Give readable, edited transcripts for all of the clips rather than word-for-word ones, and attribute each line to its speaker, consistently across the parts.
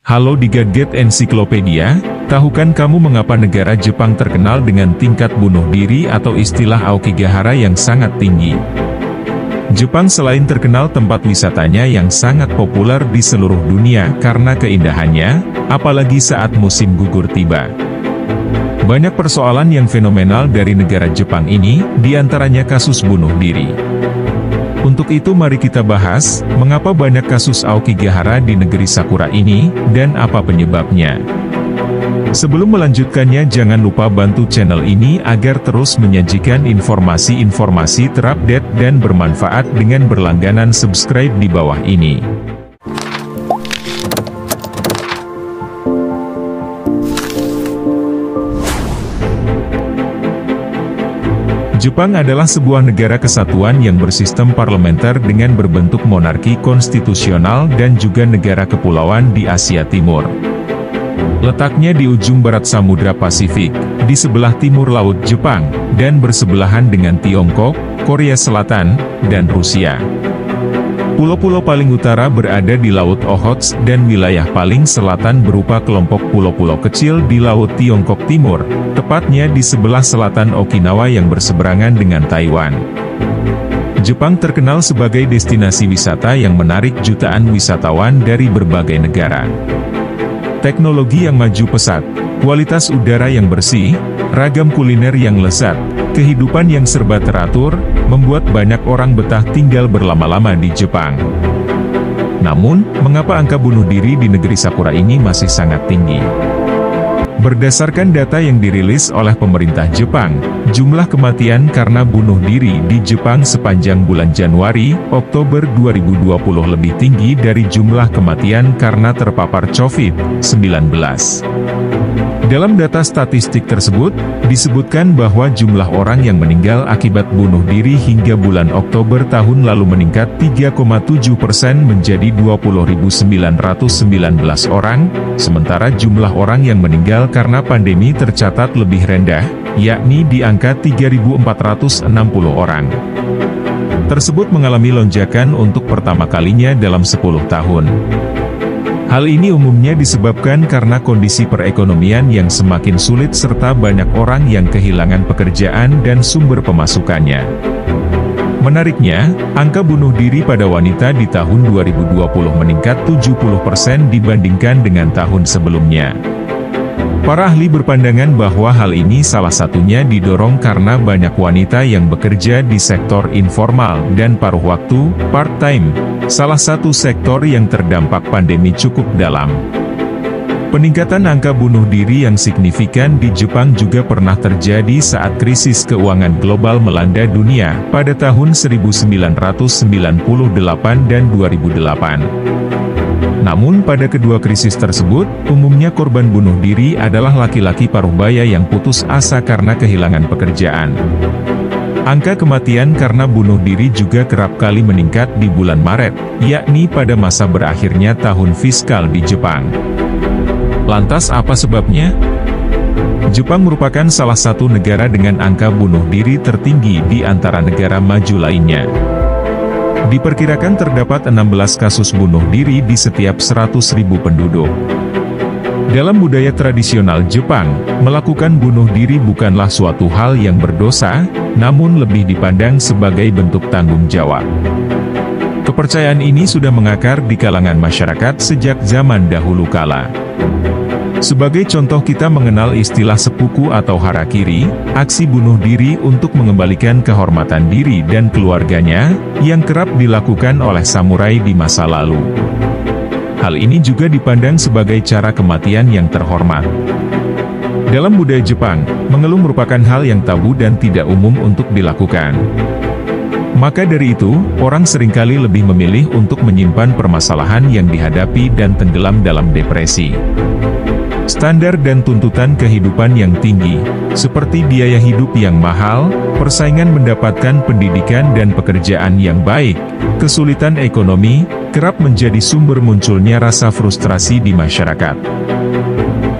Speaker 1: Halo di Gadget Ensiklopedia, tahukan kamu mengapa negara Jepang terkenal dengan tingkat bunuh diri atau istilah Aokigahara yang sangat tinggi? Jepang selain terkenal tempat wisatanya yang sangat populer di seluruh dunia karena keindahannya, apalagi saat musim gugur tiba. Banyak persoalan yang fenomenal dari negara Jepang ini, diantaranya kasus bunuh diri. Untuk itu mari kita bahas, mengapa banyak kasus Aokigahara di negeri Sakura ini, dan apa penyebabnya. Sebelum melanjutkannya jangan lupa bantu channel ini agar terus menyajikan informasi-informasi terupdate dan bermanfaat dengan berlangganan subscribe di bawah ini. Jepang adalah sebuah negara kesatuan yang bersistem parlementer dengan berbentuk monarki konstitusional dan juga negara kepulauan di Asia Timur. Letaknya di ujung barat Samudra Pasifik, di sebelah timur Laut Jepang, dan bersebelahan dengan Tiongkok, Korea Selatan, dan Rusia. Pulau-pulau paling utara berada di Laut Okhotsk dan wilayah paling selatan berupa kelompok pulau-pulau kecil di Laut Tiongkok Timur, tepatnya di sebelah selatan Okinawa yang berseberangan dengan Taiwan. Jepang terkenal sebagai destinasi wisata yang menarik jutaan wisatawan dari berbagai negara. Teknologi yang maju pesat, kualitas udara yang bersih, ragam kuliner yang lezat, kehidupan yang serba teratur, membuat banyak orang betah tinggal berlama-lama di Jepang. Namun, mengapa angka bunuh diri di negeri Sakura ini masih sangat tinggi? Berdasarkan data yang dirilis oleh pemerintah Jepang, jumlah kematian karena bunuh diri di Jepang sepanjang bulan Januari-Oktober 2020 lebih tinggi dari jumlah kematian karena terpapar COVID-19. Dalam data statistik tersebut, disebutkan bahwa jumlah orang yang meninggal akibat bunuh diri hingga bulan Oktober tahun lalu meningkat 3,7% menjadi 20.919 orang, sementara jumlah orang yang meninggal karena pandemi tercatat lebih rendah, yakni di angka 3.460 orang. Tersebut mengalami lonjakan untuk pertama kalinya dalam 10 tahun. Hal ini umumnya disebabkan karena kondisi perekonomian yang semakin sulit serta banyak orang yang kehilangan pekerjaan dan sumber pemasukannya. Menariknya, angka bunuh diri pada wanita di tahun 2020 meningkat 70% dibandingkan dengan tahun sebelumnya. Para ahli berpandangan bahwa hal ini salah satunya didorong karena banyak wanita yang bekerja di sektor informal dan paruh waktu, part-time, salah satu sektor yang terdampak pandemi cukup dalam. Peningkatan angka bunuh diri yang signifikan di Jepang juga pernah terjadi saat krisis keuangan global melanda dunia pada tahun 1998 dan 2008. Namun pada kedua krisis tersebut, umumnya korban bunuh diri adalah laki-laki paruhbaya yang putus asa karena kehilangan pekerjaan. Angka kematian karena bunuh diri juga kerap kali meningkat di bulan Maret, yakni pada masa berakhirnya tahun fiskal di Jepang. Lantas apa sebabnya? Jepang merupakan salah satu negara dengan angka bunuh diri tertinggi di antara negara maju lainnya. Diperkirakan terdapat 16 kasus bunuh diri di setiap 100.000 penduduk. Dalam budaya tradisional Jepang, melakukan bunuh diri bukanlah suatu hal yang berdosa, namun lebih dipandang sebagai bentuk tanggung jawab. Kepercayaan ini sudah mengakar di kalangan masyarakat sejak zaman dahulu kala. Sebagai contoh kita mengenal istilah seppuku atau harakiri, aksi bunuh diri untuk mengembalikan kehormatan diri dan keluarganya, yang kerap dilakukan oleh samurai di masa lalu. Hal ini juga dipandang sebagai cara kematian yang terhormat. Dalam budaya Jepang, mengeluh merupakan hal yang tabu dan tidak umum untuk dilakukan. Maka dari itu, orang seringkali lebih memilih untuk menyimpan permasalahan yang dihadapi dan tenggelam dalam depresi. Standar dan tuntutan kehidupan yang tinggi, seperti biaya hidup yang mahal, persaingan mendapatkan pendidikan dan pekerjaan yang baik, kesulitan ekonomi, kerap menjadi sumber munculnya rasa frustrasi di masyarakat.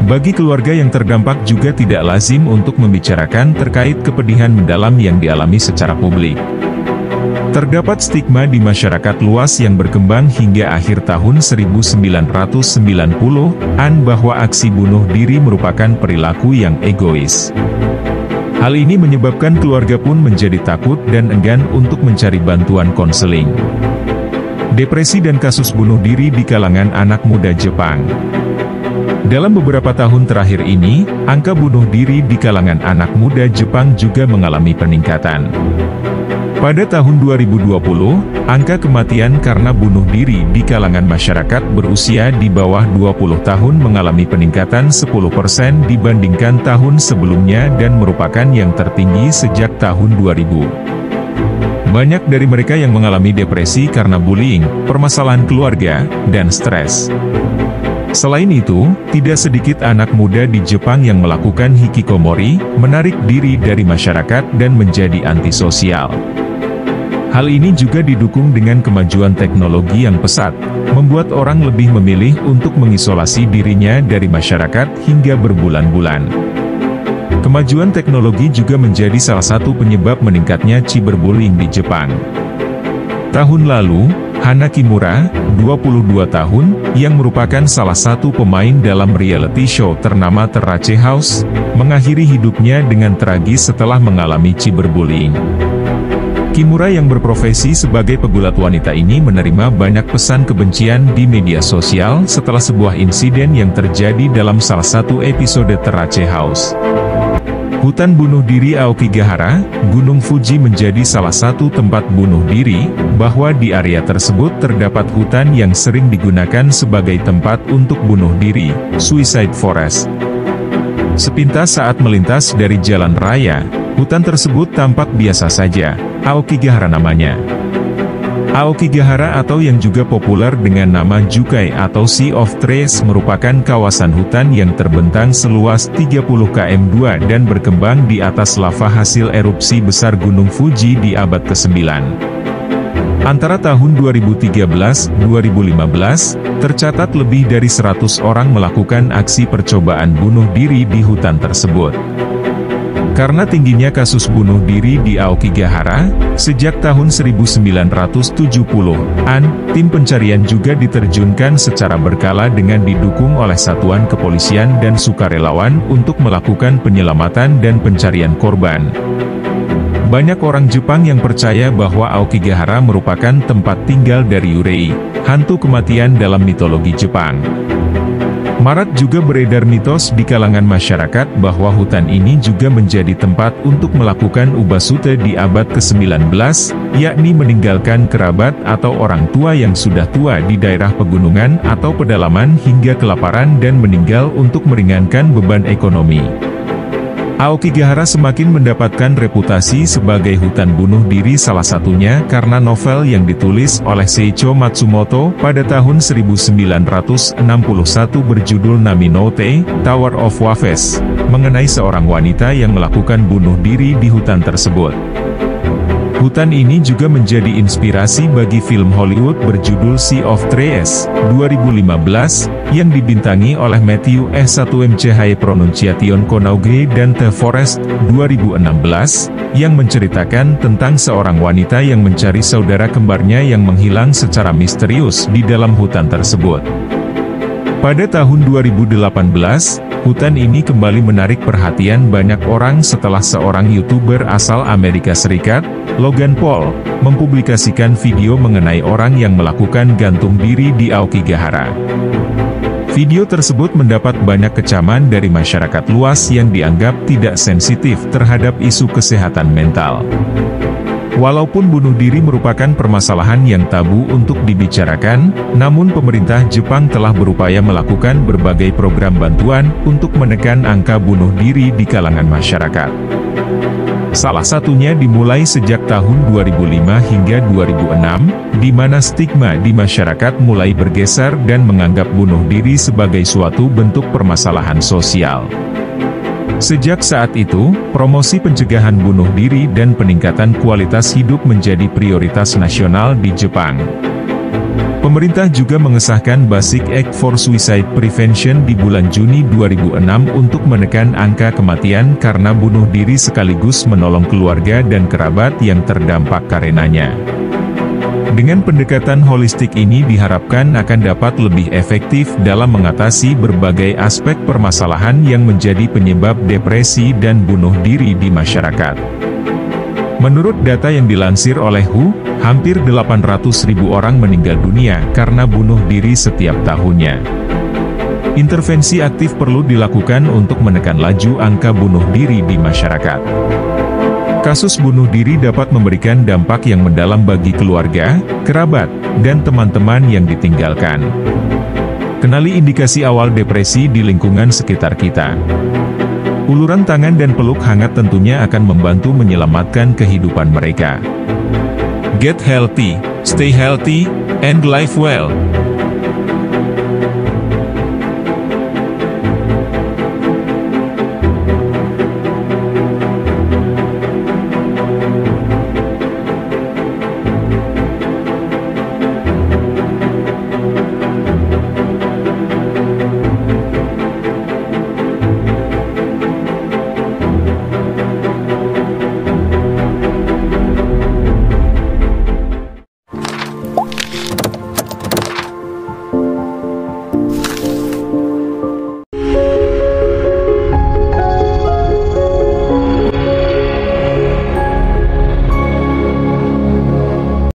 Speaker 1: Bagi keluarga yang terdampak juga tidak lazim untuk membicarakan terkait kepedihan mendalam yang dialami secara publik. Terdapat stigma di masyarakat luas yang berkembang hingga akhir tahun 1990-an bahwa aksi bunuh diri merupakan perilaku yang egois. Hal ini menyebabkan keluarga pun menjadi takut dan enggan untuk mencari bantuan konseling. Depresi dan kasus bunuh diri di kalangan anak muda Jepang. Dalam beberapa tahun terakhir ini, angka bunuh diri di kalangan anak muda Jepang juga mengalami peningkatan. Pada tahun 2020, angka kematian karena bunuh diri di kalangan masyarakat berusia di bawah 20 tahun mengalami peningkatan 10% dibandingkan tahun sebelumnya dan merupakan yang tertinggi sejak tahun 2000. Banyak dari mereka yang mengalami depresi karena bullying, permasalahan keluarga, dan stres. Selain itu, tidak sedikit anak muda di Jepang yang melakukan hikikomori, menarik diri dari masyarakat dan menjadi antisosial. Hal ini juga didukung dengan kemajuan teknologi yang pesat, membuat orang lebih memilih untuk mengisolasi dirinya dari masyarakat hingga berbulan-bulan. Kemajuan teknologi juga menjadi salah satu penyebab meningkatnya cyberbullying di Jepang. Tahun lalu, Hana Kimura, 22 tahun, yang merupakan salah satu pemain dalam reality show ternama Terrace House, mengakhiri hidupnya dengan tragis setelah mengalami cyberbullying. Kimura yang berprofesi sebagai pegulat wanita ini menerima banyak pesan kebencian di media sosial setelah sebuah insiden yang terjadi dalam salah satu episode Terrace House. Hutan bunuh diri Aokigahara, Gunung Fuji menjadi salah satu tempat bunuh diri, bahwa di area tersebut terdapat hutan yang sering digunakan sebagai tempat untuk bunuh diri, suicide forest. Sepintas saat melintas dari jalan raya, hutan tersebut tampak biasa saja, Aokigahara namanya. Aokigahara atau yang juga populer dengan nama Jukai atau Sea of Trees merupakan kawasan hutan yang terbentang seluas 30 km2 dan berkembang di atas lava hasil erupsi besar Gunung Fuji di abad ke-9. Antara tahun 2013-2015, tercatat lebih dari 100 orang melakukan aksi percobaan bunuh diri di hutan tersebut. Karena tingginya kasus bunuh diri di Aokigahara, sejak tahun 1970-an, tim pencarian juga diterjunkan secara berkala dengan didukung oleh satuan kepolisian dan sukarelawan untuk melakukan penyelamatan dan pencarian korban. Banyak orang Jepang yang percaya bahwa Aokigahara merupakan tempat tinggal dari Yurei, hantu kematian dalam mitologi Jepang. Marak juga beredar mitos di kalangan masyarakat bahwa hutan ini juga menjadi tempat untuk melakukan ubasute di abad ke-19, yakni meninggalkan kerabat atau orang tua yang sudah tua di daerah pegunungan atau pedalaman hingga kelaparan dan meninggal untuk meringankan beban ekonomi. Aokigahara semakin mendapatkan reputasi sebagai hutan bunuh diri salah satunya karena novel yang ditulis oleh Seicho Matsumoto pada tahun 1961 berjudul Nami no Te, Tower of Waves, mengenai seorang wanita yang melakukan bunuh diri di hutan tersebut. Hutan ini juga menjadi inspirasi bagi film Hollywood berjudul Sea of Trees, 2015, yang dibintangi oleh Matthew S1MCH Pronunciation Konauge dan The Forest, 2016, yang menceritakan tentang seorang wanita yang mencari saudara kembarnya yang menghilang secara misterius di dalam hutan tersebut. Pada tahun 2018, hutan ini kembali menarik perhatian banyak orang setelah seorang YouTuber asal Amerika Serikat, Logan Paul, mempublikasikan video mengenai orang yang melakukan gantung diri di Aokigahara. Video tersebut mendapat banyak kecaman dari masyarakat luas yang dianggap tidak sensitif terhadap isu kesehatan mental. Walaupun bunuh diri merupakan permasalahan yang tabu untuk dibicarakan, namun pemerintah Jepang telah berupaya melakukan berbagai program bantuan untuk menekan angka bunuh diri di kalangan masyarakat. Salah satunya dimulai sejak tahun 2005 hingga 2006, di mana stigma di masyarakat mulai bergeser dan menganggap bunuh diri sebagai suatu bentuk permasalahan sosial. Sejak saat itu, promosi pencegahan bunuh diri dan peningkatan kualitas hidup menjadi prioritas nasional di Jepang. Pemerintah juga mengesahkan Basic Act for Suicide Prevention di bulan Juni 2006 untuk menekan angka kematian karena bunuh diri sekaligus menolong keluarga dan kerabat yang terdampak karenanya. Dengan pendekatan holistik ini diharapkan akan dapat lebih efektif dalam mengatasi berbagai aspek permasalahan yang menjadi penyebab depresi dan bunuh diri di masyarakat. Menurut data yang dilansir oleh WHO, hampir 800.000 orang meninggal dunia karena bunuh diri setiap tahunnya. Intervensi aktif perlu dilakukan untuk menekan laju angka bunuh diri di masyarakat. Kasus bunuh diri dapat memberikan dampak yang mendalam bagi keluarga, kerabat, dan teman-teman yang ditinggalkan. Kenali indikasi awal depresi di lingkungan sekitar kita. Uluran tangan dan peluk hangat tentunya akan membantu menyelamatkan kehidupan mereka. Get healthy, stay healthy, and live well.